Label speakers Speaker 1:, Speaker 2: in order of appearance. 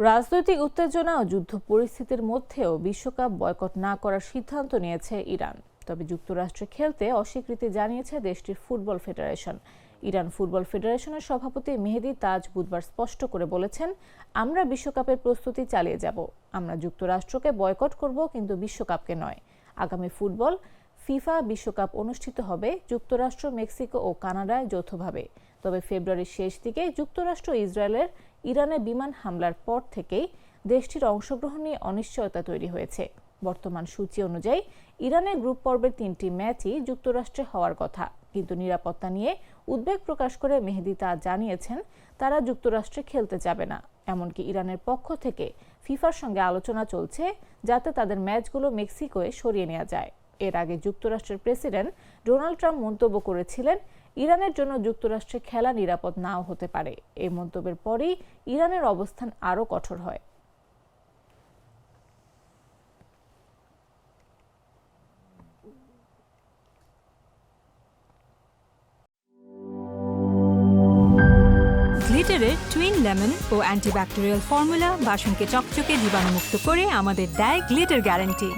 Speaker 1: রাজনৈতিক উত্তেজনা ও যুদ্ধ পরিস্থিতির মধ্যেও বিশ্বকাপ বয়কট না করার সিদ্ধান্ত নিয়েছে ইরান। তবে যুক্তরাষ্ট্রে খেলতে অস্বীকৃতি জানিয়েছে দেশটির ফুটবল ফেডারেশন। ইরান ফুটবল ফেডারেশনের সভাপতি মেহেদী তাজ বুধবার স্পষ্ট করে বলেছেন, আমরা বিশ্বকাপের প্রস্তুতি চালিয়ে যাব। আমরা যুক্তরাষ্ট্রকে বয়কট করব, কিন্তু বিশ্বকাপকে নয়। আগামী ফুটবল ফিফা বিশ্বকাপ অনুষ্ঠিত হবে যুক্তরাষ্ট্র, মেক্সিকো ও কানাডায় যৌথভাবে। তবে ফেব্রুয়ারির শেষ দিকে যুক্তরাষ্ট্র ইসরায়েলের ইরানে বিমান হামলার পর থেকেই দেশটির অংশগ্রহণ নিয়ে অনিশ্চয়তা তৈরি হয়েছে। বর্তমান সূচি অনুযায়ী ইরানের গ্রুপ পর্বের 3টি ম্যাচই যুক্তরাষ্ট্রে হওয়ার কথা, কিন্তু নিরাপত্তা নিয়ে উদ্বেগ প্রকাশ করে মেহেদী তাজ জানিয়েছেন, তারা যুক্তরাষ্ট্রে খেলতে যাবে না। এমনকি ইরানের পক্ষ থেকে ফিফার সঙ্গে আলোচনা চলছে যাতে তাদের ম্যাচগুলো মেক্সিকোয় সরিয়ে নেওয়া যায়। এর আগে যুক্তরাষ্ট্রের প্রেসিডেন্ট ডোনাল্ড ট্রাম্প মন্তব্য করেছিলেন, ইরানের জন্য যুক্তরাষ্ট্রে খেলা নিরাপদ নাও হতে পারে। এই মন্তব্যের পরেই ইরানের অবস্থান আরও কঠোর হয়।
Speaker 2: গ্লিটারের টুইন লেমন ও অ্যান্টিব্যাকটেরিয়াল ফর্মুলা বাসনকে চকচকে জীবাণুমুক্ত করে আমাদের দেয় গ্লিটার গ্যারান্টি।